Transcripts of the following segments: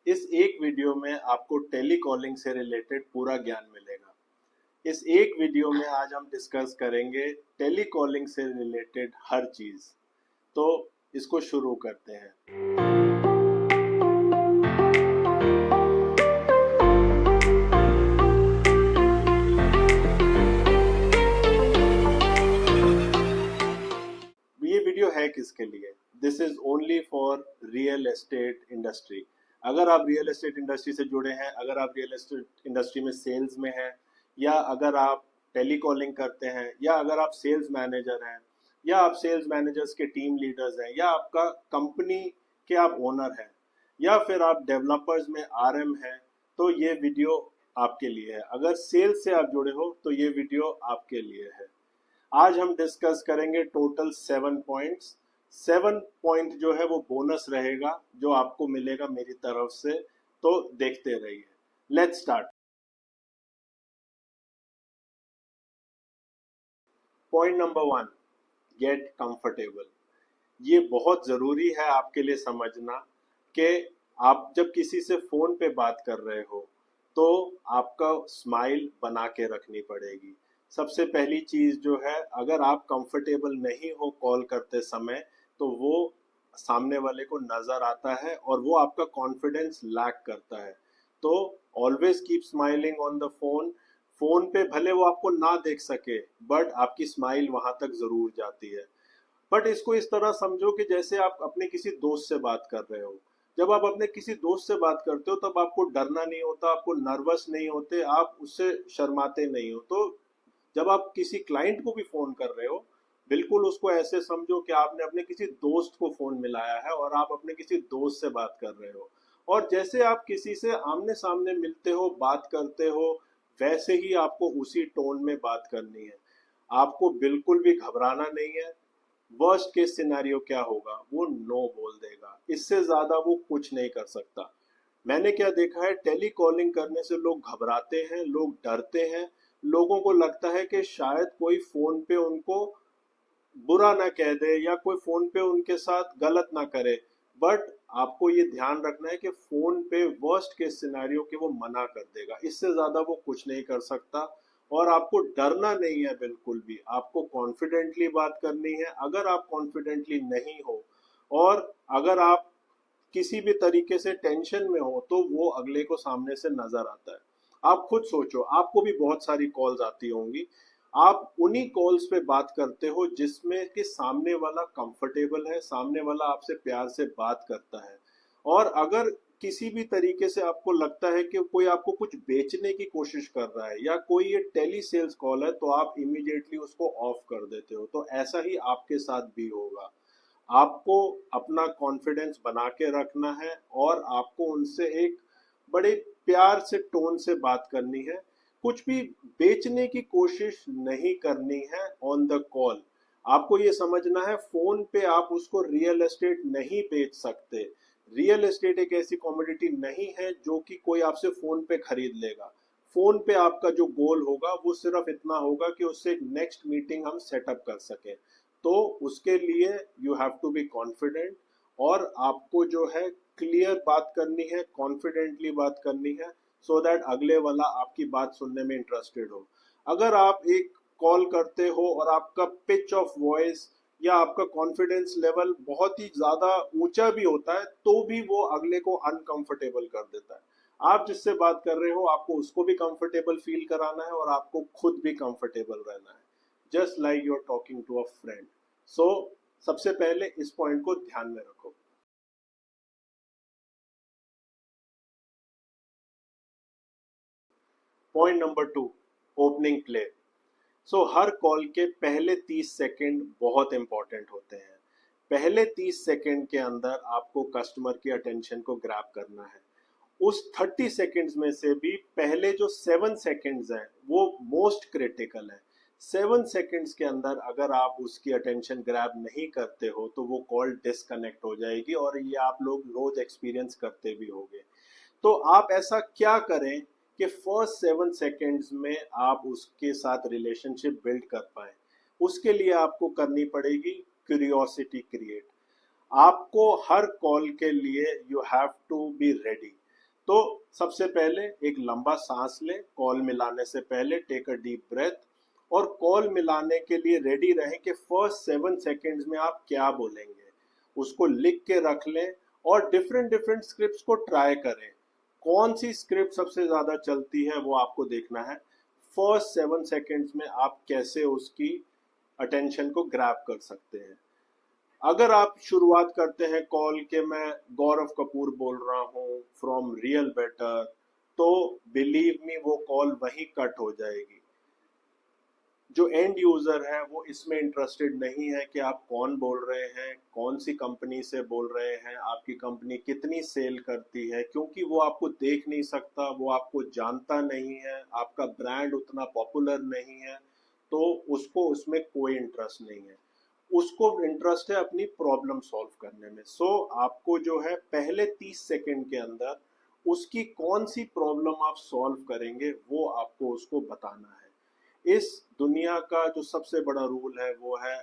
इस एक वीडियो में आपको टेलीकॉलिंग से रिलेटेड पूरा ज्ञान मिलेगा। इस एक वीडियो में आज हम डिस्कस करेंगे टेलीकॉलिंग से रिलेटेड हर चीज। तो इसको शुरू करते हैं। ये वीडियो है किसके लिए? This is only for real estate industry. अगर आप रियल एस्टेट इंडस्ट्री से जुड़े हैं, अगर आप रियल एस्टेट इंडस्ट्री में सेल्स में हैं, या अगर आप टेलीकॉलिंग करते हैं, या अगर आप सेल्स मैनेजर हैं, या आप सेल्स मैनेजर्स के टीम लीडर्स हैं, या आपका कंपनी के आप ओनर हैं, या फिर आप डेवलपर्स में आरएम हैं, तो ये वीडियो आपके लिए है। अगर सेल्स से आप जुड़े हो तो ये वीडियो आपके लिए है। आज हम डिस्कस करेंगे टोटल 7 पॉइंट्स। 7 पॉइंट जो है वो बोनस रहेगा जो आपको मिलेगा मेरी तरफ से, तो देखते रहिए। Let's start. Point number 1, get comfortable. ये बहुत जरूरी है आपके लिए समझना कि आप जब किसी से फोन पे बात कर रहे हो तो आपका स्माइल बना के रखनी पड़ेगी। सबसे पहली चीज जो है, अगर आप कंफर्टेबल नहीं हो कॉल करते समय तो वो सामने वाले को नजर आता है और वो आपका कॉन्फिडेंस लैक करता है। तो always keep smiling on the phone. Phone पे भले वो आपको ना देख सके बट आपकी स्माइल वहां तक जरूर जाती है। बट इसको इस तरह समझो कि जैसे आप अपने किसी दोस्त से बात कर रहे हो। जब आप अपने किसी दोस्त से बात करते हो तब आपको डरना नहीं होता, आपको नर्वस नहीं होते, आप उससे शर्माते नहीं हो। तो जब आप किसी क्लाइंट को भी फोन कर रहे हो, बिल्कुल उसको ऐसे समझो कि आपने अपने किसी दोस्त को फोन मिलाया है और आप अपने किसी दोस्त से बात कर रहे हो। और जैसे आप किसी से आमने सामने मिलते हो, बात करते हो, वैसे ही आपको उसी टोन में बात करनी है। आपको बिल्कुल भी घबराना नहीं है। वर्स्ट केस सिनेरियो क्या होगा, वो नो बोल देगा, इससे ज्यादा वो कुछ नहीं कर सकता। मैंने क्या देखा है, टेलीकॉलिंग करने से लोग घबराते हैं, लोग डरते हैं। लोगों को लगता है कि शायद कोई फोन पे उनको बुरा ना कह दे या कोई फोन पे उनके साथ गलत ना करे। बट आपको ये ध्यान रखना है कि फोन पे वर्स्ट केस सिनेरियो के वो मना कर देगा, इससे ज्यादा वो कुछ नहीं कर सकता। और आपको डरना नहीं है बिल्कुल भी, आपको कॉन्फिडेंटली बात करनी है। अगर आप कॉन्फिडेंटली नहीं हो और अगर आप किसी भी तरीके से टेंशन में हो तो वो अगले को सामने से नजर आता है। आप खुद सोचो, आपको भी बहुत सारी कॉल्स आती होंगी। आप उन्हीं कॉल्स पे बात करते हो जिसमें कि सामने वाला कंफर्टेबल है, सामने वाला आपसे प्यार से बात करता है। और अगर किसी भी तरीके से आपको लगता है कि कोई आपको कुछ बेचने की कोशिश कर रहा है या कोई ये टेली सेल्स कॉल है, तो आप इमीडिएटली उसको ऑफ कर देते हो। तो ऐसा ही आपके साथ भी होगा। आपको अपना कॉन्फिडेंस बना के रखना है और आपको उनसे एक बड़े प्यार से टोन से बात करनी है। कुछ भी बेचने की कोशिश नहीं करनी है ऑन द कॉल। आपको ये समझना है, फोन पे आप उसको रियल एस्टेट नहीं बेच सकते। रियल एस्टेट एक ऐसी कमोडिटी नहीं है जो कि कोई आपसे फोन पे खरीद लेगा। फोन पे आपका जो गोल होगा वो सिर्फ इतना होगा कि उससे एक नेक्स्ट मीटिंग हम सेटअप कर सकें। तो उसके लिए you have to be confident और आपको जो है क्लियर बात करनी है, कॉन्फिडेंटली बात करनी है, सो दैट अगले वाला आपकी बात सुनने में इंटरेस्टेड हो। अगर आप एक कॉल करते हो और आपका पिच ऑफ वॉइस या आपका कॉन्फिडेंस लेवल बहुत ही ज्यादा ऊंचा भी होता है तो भी वो अगले को अनकंफर्टेबल कर देता है। आप जिससे बात कर रहे हो आपको उसको भी कंफर्टेबल फील कराना है और आपको खुद भी कंफर्टेबल रहना है, just like you are talking to a friend. So सबसे पहले इस पॉइंट को ध्यान में रखो। Point number 2, opening play. So हर कॉल के पहले 30 सेकंड बहुत इंपॉर्टेंट होते हैं। पहले 30 सेकंड के अंदर आपको कस्टमर की अटेंशन को ग्रैब करना है। उस 30 सेकंड्स में से भी पहले जो 7 सेकंड्स हैं वो मोस्ट क्रिटिकल है। 7 सेकंड्स के अंदर अगर आप उसकी अटेंशन ग्रैब नहीं करते हो तो वो कॉल डिस्कनेक्ट हो जाएगी और ये आप लोग रोज एक्सपीरियंस करते भी होंगे। तो आप ऐसा क्या करें कि फर्स्ट 7 सेकेंड्स में आप उसके साथ रिलेशनशिप बिल्ड कर पाए। उसके लिए आपको करनी पड़ेगी क्यूरियोसिटी क्रिएट। आपको हर कॉल के लिए you have to be ready. तो सबसे पहले एक लंबा सांस लें, कॉल मिलाने से पहले टेक अ डीप ब्रेथ, और कॉल मिलाने के लिए रेडी रहें कि फर्स्ट 7 सेकेंड्स में आप क्या बोलेंगे, उसको लिख के रख लें और डिफरेंट डिफरेंट स्क्रिप्ट्स को ट्राई करें। कौन सी स्क्रिप्ट सबसे ज्यादा चलती है वो आपको देखना है। फर्स्ट 7 सेकेंड्स में आप कैसे उसकी अटेंशन को ग्रैब कर सकते हैं। अगर आप शुरुआत करते हैं कॉल के मैं गौरव कपूर बोल रहा हूँ फ्रॉम रियल बेटर, तो बिलीव मी वो कॉल वहीं कट हो जाएगी। जो एंड यूजर है वो इसमें इंटरेस्टेड नहीं है कि आप कौन बोल रहे हैं, कौन सी कंपनी से बोल रहे हैं, आपकी कंपनी कितनी सेल करती है, क्योंकि वो आपको देख नहीं सकता, वो आपको जानता नहीं है, आपका ब्रांड उतना पॉपुलर नहीं है, तो उसको उसमें कोई इंटरेस्ट नहीं है। उसको इंटरेस्ट है अपनी प्रॉब्लम सॉल्व करने में। सो आपको जो है पहले 30 सेकंड के अंदर उसकी कौन सी प्रॉब्लम आप सॉल्व करेंगे वो आपको उसको बताना है। इस दुनिया का जो सबसे बड़ा रूल है वो है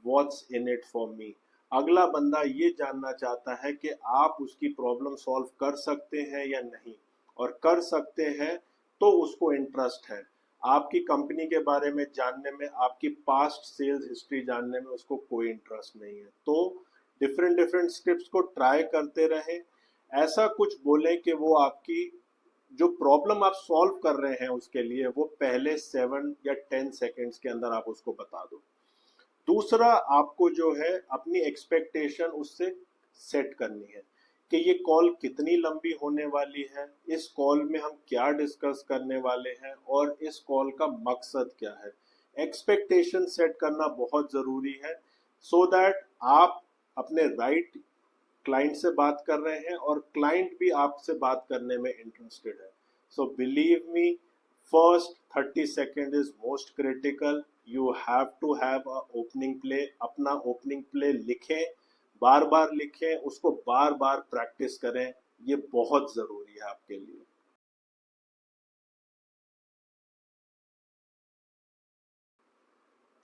what's in it for me. अगला बंदा ये जानना चाहता है कि आप उसकी प्रॉब्लम सॉल्व कर सकते हैं या नहीं, और कर सकते हैं तो उसको इंटरेस्ट है। आपकी कंपनी के बारे में जानने में, आपकी पास्ट सेल्स हिस्ट्री जानने में उसको कोई इंटरेस्ट नहीं है। तो डिफरेंट डिफरेंट स्क्रिप्ट्स को ट्राई करते रहें। ऐसा कुछ बोलें कि वो आपकी जो प्रॉब्लम आप सॉल्व कर रहे हैं उसके लिए वो पहले 7 या 10 सेकेंड्स के अंदर आप उसको बता दो। दूसरा, आपको जो है अपनी एक्सपेक्टेशन उससे सेट करनी है कि ये कॉल कितनी लंबी होने वाली है, इस कॉल में हम क्या डिस्कस करने वाले हैं और इस कॉल का मकसद क्या है। एक्सपेक्टेशन सेट करना बहुत ज़रूरी है, सो दैट आप अपने राइट क्लाइंट से बात कर रहे हैं और क्लाइंट भी आपसे बात करने में इंटरेस्टेड है। So believe me, first 30 second is most critical. You have to have a opening play. अपना ओपनिंग प्ले लिखें, बार बार लिखें, उसको बार बार प्रैक्टिस करें, ये बहुत जरूरी है आपके लिए।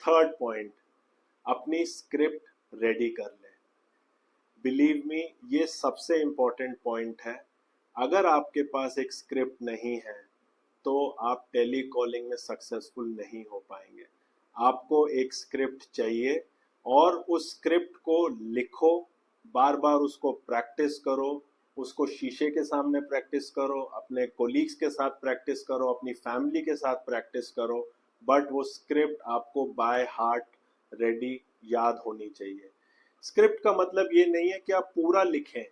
थर्ड पॉइंट, अपनी स्क्रिप्ट रेडी कर लें। बिलीव मी, ये सबसे इम्पोर्टेंट पॉइंट है। अगर आपके पास एक स्क्रिप्ट नहीं है तो आप टेली कॉलिंग में सक्सेसफुल नहीं हो पाएंगे। आपको एक स्क्रिप्ट चाहिए और उस स्क्रिप्ट को लिखो, बार बार उसको प्रैक्टिस करो, उसको शीशे के सामने प्रैक्टिस करो, अपने कोलीग्स के साथ प्रैक्टिस करो, अपनी फैमिली के साथ प्रैक्टिस करो, बट वो स्क्रिप्ट आपको बाय हार्ट रेडी याद होनी चाहिए। स्क्रिप्ट का मतलब ये नहीं है कि आप पूरा लिखें,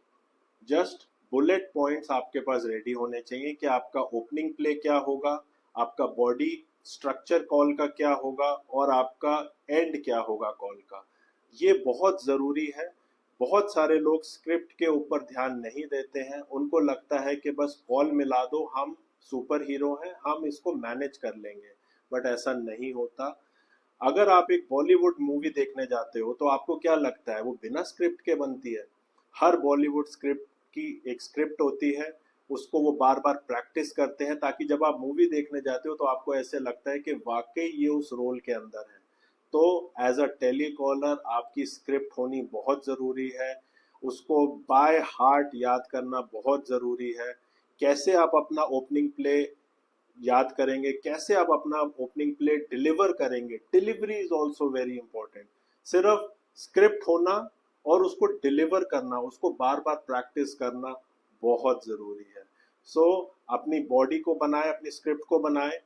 जस्ट बुलेट पॉइंट्स आपके पास रेडी होने चाहिए कि आपका ओपनिंग प्ले क्या होगा, आपका बॉडी स्ट्रक्चर कॉल का क्या होगा और आपका एंड क्या होगा कॉल का। ये बहुत ज़रूरी है। बहुत सारे लोग स्क्रिप्ट के ऊपर ध्यान नहीं देते हैं, उनको लगता है कि बस कॉल मिला दो, हम सुपर हीरो हैं, हम इसको मैनेज कर लेंगे, बट ऐसा नहीं होता। अगर आप एक बॉलीवुड मूवी देखने जाते हो तो आपको क्या लगता है वो बिना स्क्रिप्ट के बनती है? हर बॉलीवुड स्क्रिप्ट की एक स्क्रिप्ट होती है, उसको वो बार बार प्रैक्टिस करते हैं ताकि जब आप मूवी देखने जाते हो तो आपको ऐसे लगता है कि वाकई ये उस रोल के अंदर है। तो एज अ टेलीकॉलर आपकी स्क्रिप्ट होनी बहुत ज़रूरी है, उसको बाय हार्ट याद करना बहुत ज़रूरी है। कैसे आप अपना ओपनिंग प्ले याद करेंगे, कैसे आप अपना ओपनिंग प्ले डिलीवर करेंगे, delivery is also very important. सिर्फ स्क्रिप्ट होना और उसको डिलीवर करना, उसको बार बार प्रैक्टिस करना बहुत जरूरी है। सो अपनी बॉडी को बनाए, अपनी स्क्रिप्ट को बनाए।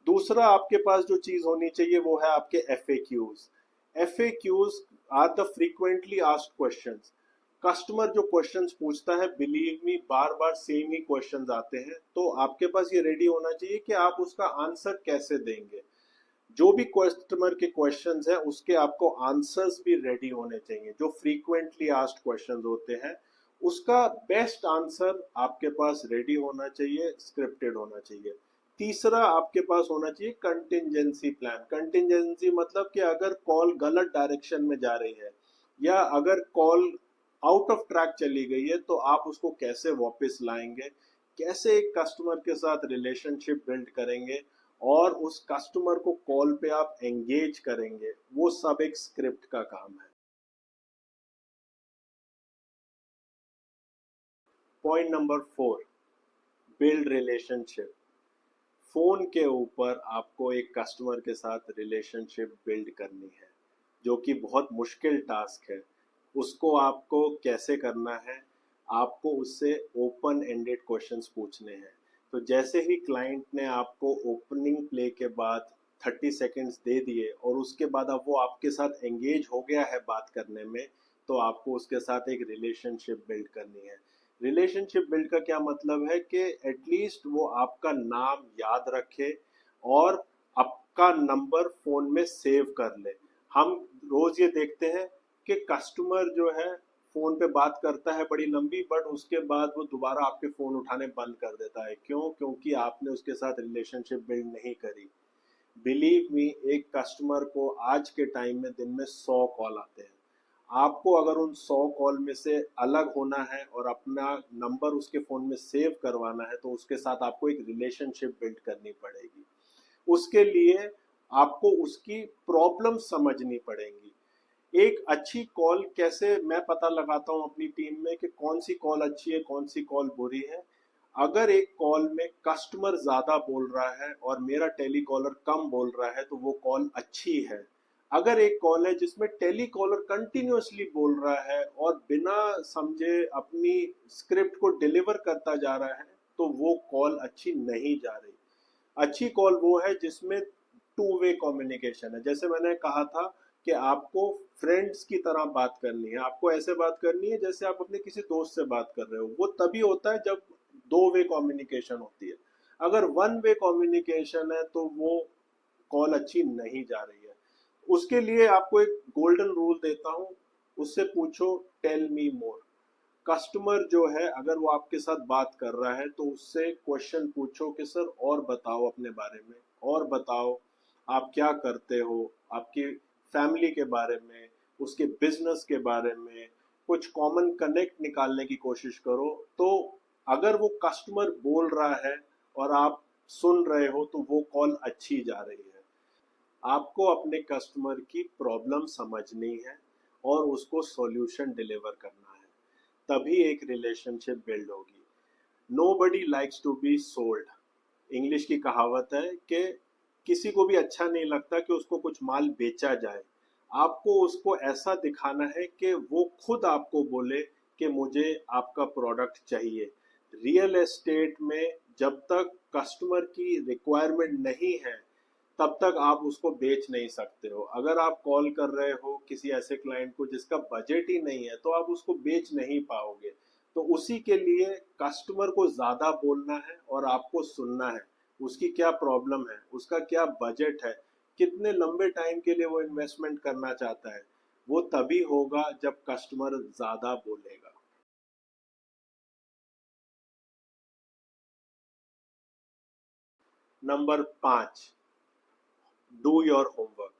दूसरा आपके पास जो चीज होनी चाहिए वो है आपके FAQs। FAQs are the frequently asked questions. Customer जो क्वेश्चंस पूछता है, बिलीव मी, बार बार सेम ही क्वेश्चंस आते हैं, तो आपके पास ये रेडी होना चाहिए कि आप उसका आंसर कैसे देंगे। जो भी कस्टमर के क्वेश्चंस हैं उसके आपको आंसर्स भी रेडी होने चाहिए। जो फ्रीक्वेंटली आस्क्ड क्वेश्चंस होते हैं उसका बेस्ट आंसर आपके पास रेडी होना चाहिए, स्क्रिप्टेड होना चाहिए। तीसरा आपके पास होना चाहिए कंटिंजेंसी प्लान। कंटिंजेंसी मतलब कि अगर कॉल गलत डायरेक्शन में जा रही है या अगर कॉल आउट ऑफ ट्रैक चली गई है तो आप उसको कैसे वापस लाएंगे, कैसे एक कस्टमर के साथ रिलेशनशिप बिल्ड करेंगे और उस कस्टमर को कॉल पे आप एंगेज करेंगे, वो सब एक स्क्रिप्ट का काम है। Point number 4, build relationship. Phone के ऊपर आपको एक कस्टमर के साथ रिलेशनशिप बिल्ड करनी है, जो कि बहुत मुश्किल टास्क है। उसको आपको कैसे करना है? आपको उससे ओपन एंडेड क्वेश्चंस पूछने हैं। तो जैसे ही क्लाइंट ने आपको ओपनिंग प्ले के बाद 30 सेकेंड्स दे दिए और उसके बाद अब वो आपके साथ एंगेज हो गया है बात करने में, तो आपको उसके साथ एक रिलेशनशिप बिल्ड करनी है। रिलेशनशिप बिल्ड का क्या मतलब है कि एटलीस्ट वो आपका नाम याद रखे और आपका नंबर फोन में सेव कर ले। हम रोज ये देखते हैं कि कस्टमर जो है फोन पे बात करता है बड़ी लंबी, बट उसके बाद वो दोबारा आपके फोन उठाने बंद कर देता है। क्यों? क्योंकि आपने उसके साथ रिलेशनशिप बिल्ड नहीं करी। बिलीव मी, एक कस्टमर को आज के टाइम में दिन में 100 कॉल आते हैं। आपको अगर उन 100 कॉल में से अलग होना है और अपना नंबर उसके फोन में सेव करवाना है, तो उसके साथ आपको एक रिलेशनशिप बिल्ड करनी पड़ेगी। उसके लिए आपको उसकी प्रॉब्लम समझनी पड़ेगी। एक अच्छी कॉल कैसे मैं पता लगाता हूँ अपनी टीम में कि कौन सी कॉल अच्छी है, कौन सी कॉल बुरी है? अगर एक कॉल में कस्टमर ज्यादा बोल रहा है और मेरा टेलीकॉलर कम बोल रहा है, तो वो कॉल अच्छी है। अगर एक कॉल है जिसमें टेलीकॉलर कंटिन्यूअसली बोल रहा है और बिना समझे अपनी स्क्रिप्ट को डिलीवर करता जा रहा है, तो वो कॉल अच्छी नहीं जा रही। अच्छी कॉल वो है जिसमें टू वे कम्युनिकेशन है। जैसे मैंने कहा था कि आपको फ्रेंड्स की तरह बात करनी है, आपको ऐसे बात करनी है जैसे आप अपने किसी दोस्त से बात कर रहे हो। वो तभी होता है जब दो वे कम्युनिकेशन होती है। अगर वन वे कम्युनिकेशन है तो वो कॉल अच्छी नहीं जा रही है। उसके लिए आपको एक गोल्डन रूल देता हूँ, उससे पूछो, टेल मी मोर। कस्टमर जो है अगर वो आपके साथ बात कर रहा है तो उससे क्वेश्चन पूछो कि सर और बताओ अपने बारे में, और बताओ आप क्या करते हो, आपकी फैमिली के बारे में, उसके बिजनेस के बारे में, कुछ कॉमन कनेक्ट निकालने की कोशिश करो। तो अगर वो कस्टमर बोल रहा है और आप सुन रहे हो, तो वो कॉल अच्छी जा रही है। आपको अपने कस्टमर की प्रॉब्लम समझनी है और उसको सॉल्यूशन डिलीवर करना है, तभी एक रिलेशनशिप बिल्ड होगी। Nobody likes to be sold. English की कहावत है कि किसी को भी अच्छा नहीं लगता कि उसको कुछ माल बेचा जाए। आपको उसको ऐसा दिखाना है कि वो खुद आपको बोले कि मुझे आपका प्रोडक्ट चाहिए। रियल एस्टेट में जब तक कस्टमर की रिक्वायरमेंट नहीं है, तब तक आप उसको बेच नहीं सकते हो। अगर आप कॉल कर रहे हो किसी ऐसे क्लाइंट को जिसका बजट ही नहीं है, तो आप उसको बेच नहीं पाओगे। तो उसी के लिए कस्टमर को ज्यादा बोलना है और आपको सुनना है। उसकी क्या प्रॉब्लम है, उसका क्या बजट है, कितने लंबे टाइम के लिए वो इन्वेस्टमेंट करना चाहता है। वो तभी होगा जब कस्टमर ज्यादा बोलेगा। Number 5, do your homework.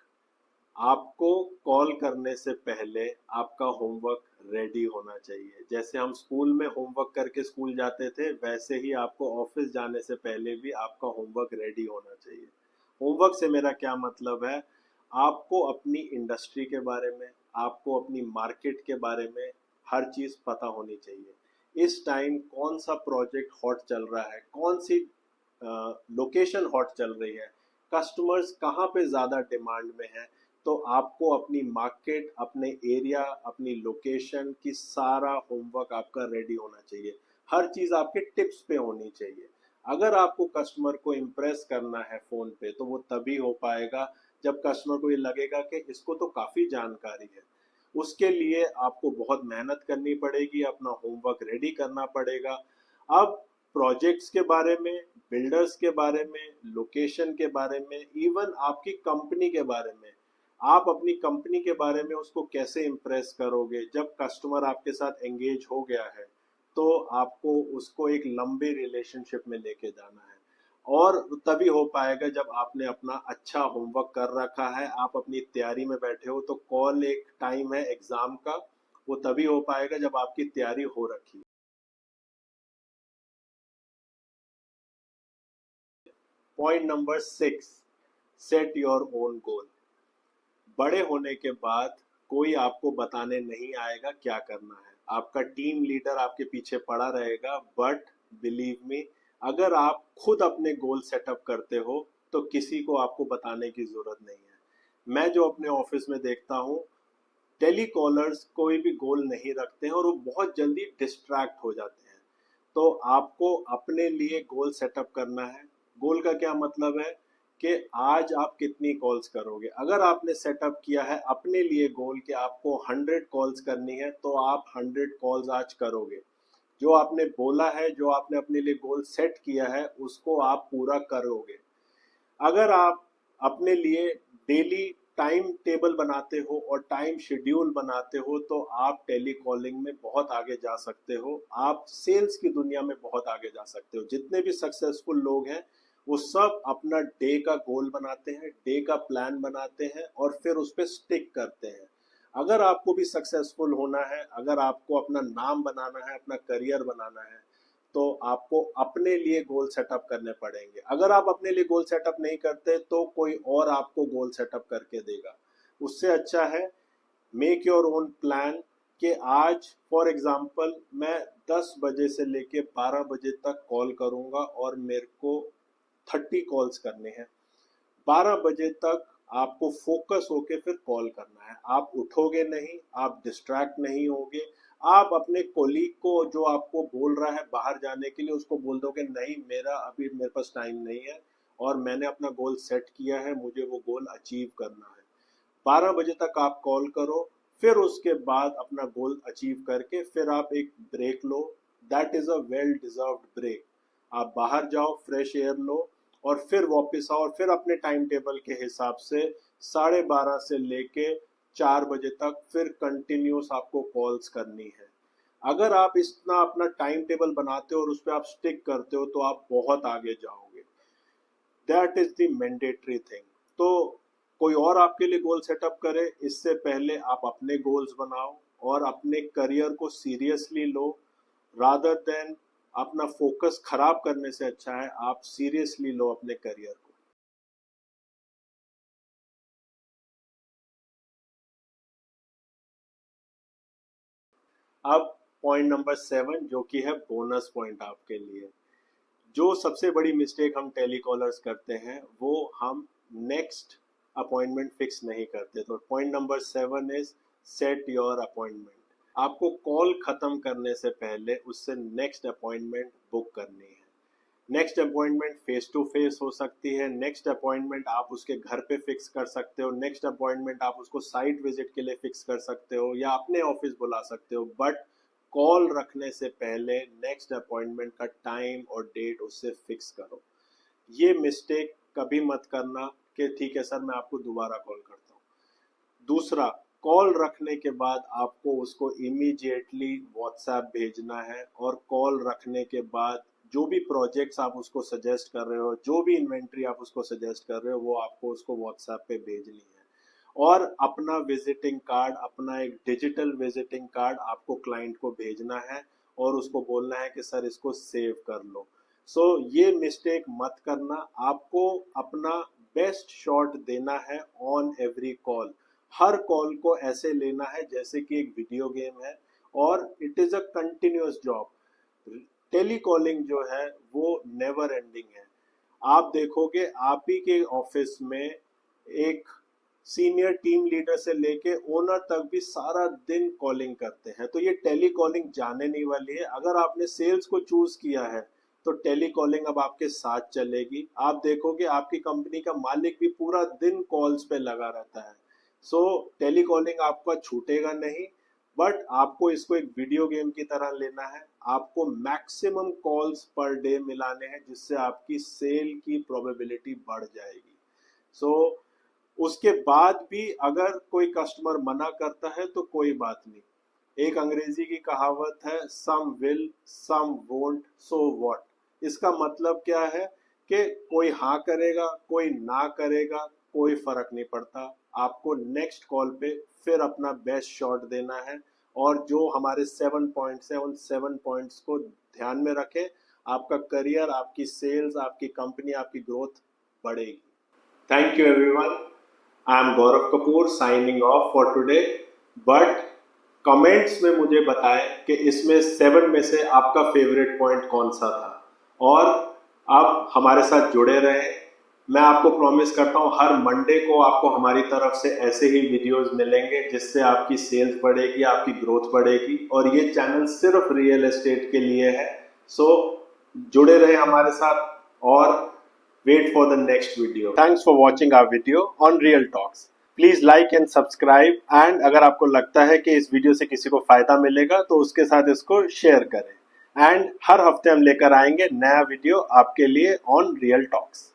आपको कॉल करने से पहले आपका होमवर्क रेडी होना चाहिए। जैसे हम स्कूल में होमवर्क करके स्कूल जाते थे, वैसे ही आपको ऑफिस जाने से पहले भी आपका होमवर्क रेडी होना चाहिए। होमवर्क से मेरा क्या मतलब है? आपको अपनी इंडस्ट्री के बारे में, आपको अपनी मार्केट के बारे में हर चीज पता होनी चाहिए। इस टाइम कौन सा प्रोजेक्ट हॉट चल रहा है, कौन सी लोकेशन हॉट चल रही है, कस्टमर्स कहाँ पे ज्यादा डिमांड में है। तो आपको अपनी मार्केट, अपने एरिया, अपनी लोकेशन की सारा होमवर्क आपका रेडी होना चाहिए। हर चीज आपके टिप्स पे होनी चाहिए। अगर आपको कस्टमर को इम्प्रेस करना है फोन पे, तो वो तभी हो पाएगा जब कस्टमर को ये लगेगा कि इसको तो काफी जानकारी है। उसके लिए आपको बहुत मेहनत करनी पड़ेगी, अपना होमवर्क रेडी करना पड़ेगा। अब प्रोजेक्ट्स के बारे में, बिल्डर्स के बारे में, लोकेशन के बारे में, इवन आपकी कंपनी के बारे में, आप अपनी कंपनी के बारे में उसको कैसे इम्प्रेस करोगे। जब कस्टमर आपके साथ एंगेज हो गया है, तो आपको उसको एक लंबे रिलेशनशिप में लेके जाना है। और तभी हो पाएगा जब आपने अपना अच्छा होमवर्क कर रखा है, आप अपनी तैयारी में बैठे हो। तो कॉल एक टाइम है एग्जाम का, वो तभी हो पाएगा जब आपकी तैयारी हो रखी है। Point number 6, set your own goal. बड़े होने के बाद कोई आपको बताने नहीं आएगा क्या करना है। आपका टीम लीडर आपके पीछे पड़ा रहेगा, बट बिलीव मी, अगर आप खुद अपने गोल सेटअप करते हो तो किसी को आपको बताने की जरूरत नहीं है। मैं जो अपने ऑफिस में देखता हूँ, टेलीकॉलर्स कोई भी गोल नहीं रखते हैं और वो बहुत जल्दी डिस्ट्रैक्ट हो जाते हैं। तो आपको अपने लिए गोल सेटअप करना है। गोल का क्या मतलब है कि आज आप कितनी कॉल्स करोगे। अगर आपने सेटअप किया है अपने लिए गोल कि आपको 100 कॉल्स करनी है, तो आप 100 कॉल्स आज करोगे। जो आपने बोला है, जो आपने अपने लिए गोल सेट किया है, उसको आप पूरा करोगे। अगर आप अपने लिए डेली टाइम टेबल बनाते हो और टाइम शेड्यूल बनाते हो, तो आप टेली कॉलिंग में बहुत आगे जा सकते हो। आप सेल्स की दुनिया में बहुत आगे जा सकते हो। जितने भी सक्सेसफुल लोग हैं, वो सब अपना डे का गोल बनाते हैं, डे का प्लान बनाते हैं और फिर उस पर स्टिक करते हैं। अगर आपको भी सक्सेसफुल होना है, अगर आपको अपना नाम बनाना है, अपना करियर बनाना है, तो आपको अपने लिए गोल सेटअप करने पड़ेंगे। अगर आप अपने लिए गोल सेटअप नहीं करते तो कोई और आपको गोल सेटअप करके देगा। उससे अच्छा है मेक योर ओन प्लान कि आज फॉर एग्जांपल मैं 10 बजे से लेके 12 बजे तक कॉल करूंगा और मेरे को 30 कॉल्स करने हैं। 12 बजे तक आपको फोकस होके फिर कॉल करना है। आप उठोगे नहीं, आप डिस्ट्रैक्ट नहीं होगे। आप अपने कोलीग को जो आपको बोल रहा है बाहर जाने के लिए, उसको बोल दोगे नहीं, मेरे पास टाइम नहीं है और मैंने अपना गोल सेट किया है, मुझे वो गोल अचीव करना है। 12 बजे तक आप कॉल करो, फिर उसके बाद अपना गोल अचीव करके फिर आप एक ब्रेक लो। That is a well deserved break. आप बाहर जाओ, फ्रेश एयर लो और फिर वापस आओ और फिर अपने टाइम टेबल के हिसाब से 12:30 से लेके 4 बजे तक फिर कंटिन्यूस आपको कॉल्स करनी है। अगर आप इतना अपना टाइम टेबल बनाते हो और उस पर आप स्टिक करते हो, तो आप बहुत आगे जाओगे। That is the mandatory thing. तो कोई और आपके लिए गोल सेटअप करे इससे पहले आप अपने गोल्स बनाओ और अपने करियर को सीरियसली लो। रादर देन अपना फोकस खराब करने से अच्छा है आप सीरियसली लो अपने करियर को। अब पॉइंट नंबर 7, जो कि है बोनस पॉइंट आपके लिए। जो सबसे बड़ी मिस्टेक हम टेलीकॉलर्स करते हैं, वो हम नेक्स्ट अपॉइंटमेंट फिक्स नहीं करते। तो point number 7 is set your appointment. आपको कॉल खत्म करने से पहले उससे नेक्स्ट अपॉइंटमेंट बुक करनी है। Next appointment face to face हो सकती है, नेक्स्ट अपॉइंटमेंट आप उसके घर पे फिक्स कर सकते हो, नेक्स्ट अपॉइंटमेंट आप उसको साइट विजिट के लिए फिक्स कर सकते हो या अपने ऑफिस बुला सकते हो। बट कॉल रखने से पहले नेक्स्ट अपॉइंटमेंट का टाइम और डेट उससे फिक्स करो। ये मिस्टेक कभी मत करना कि ठीक है सर, मैं आपको दोबारा कॉल करता हूँ। दूसरा, कॉल रखने के बाद आपको उसको इमीडिएटली व्हाट्सएप भेजना है और कॉल रखने के बाद जो भी प्रोजेक्ट्स आप उसको सजेस्ट कर रहे हो, जो भी इन्वेंट्री आप उसको सजेस्ट कर रहे हो, वो आपको उसको व्हाट्सएप पे भेजनी है। और अपना विजिटिंग कार्ड, अपना एक डिजिटल विजिटिंग कार्ड आपको क्लाइंट को भेजना है और उसको बोलना है कि सर इसको सेव कर लो। सो ये मिस्टेक मत करना। आपको अपना बेस्ट शॉट देना है on every call. Her call को ऐसे लेना है जैसे कि एक वीडियो गेम है और it is a continuous job. Telecalling जो है वो नेवर एंडिंग है। आप देखोगे आप ही के ऑफिस में एक सीनियर टीम लीडर से लेके ओनर तक भी सारा दिन कॉलिंग करते हैं। तो ये टेली कॉलिंग जाने नहीं वाली है। अगर आपने सेल्स को चूज किया है तो टेली कॉलिंग अब आपके साथ चलेगी। आप देखोगे आपकी कंपनी का मालिक भी पूरा दिन कॉल्स पे लगा रहता है। सो टेली कॉलिंग आपका छूटेगा नहीं, बट आपको इसको एक वीडियो गेम की तरह लेना है। आपको मैक्सिमम कॉल्स पर डे मिलाने हैं जिससे आपकी सेल की प्रोबेबिलिटी बढ़ जाएगी। सो उसके बाद भी अगर कोई कस्टमर मना करता है तो कोई बात नहीं। एक अंग्रेजी की कहावत है, some will some won't so what. इसका मतलब क्या है कि कोई हाँ करेगा, कोई ना करेगा, कोई फर्क नहीं पड़ता। आपको नेक्स्ट कॉल पे फिर अपना बेस्ट शॉट देना है और जो हमारे 7 पॉइंट्स हैं उन 7 पॉइंट्स को ध्यान में रखें। आपका करियर, आपकी सेल्स, आपकी कंपनी, आपकी ग्रोथ बढ़ेगी। Thank you everyone. I am Gaurav Kapoor signing off for today. But comments में मुझे बताएं कि इसमें 7 में से आपका फेवरेट पॉइंट कौन सा था और आप हमारे साथ जुड़े रहें। मैं आपको प्रॉमिस करता हूँ हर मंडे को आपको हमारी तरफ से ऐसे ही वीडियोस मिलेंगे जिससे आपकी सेल्स बढ़ेगी, आपकी ग्रोथ बढ़ेगी। और ये चैनल सिर्फ रियल एस्टेट के लिए है। सो जुड़े रहें हमारे साथ और wait for the next video. Thanks for watching our video on real talks. Please like and subscribe, and अगर आपको लगता है कि इस वीडियो से किसी को फायदा मिलेगा तो उसके साथ इसको शेयर करें। एंड हर हफ्ते हम लेकर आएंगे नया वीडियो आपके लिए ऑन रियल टॉक्स।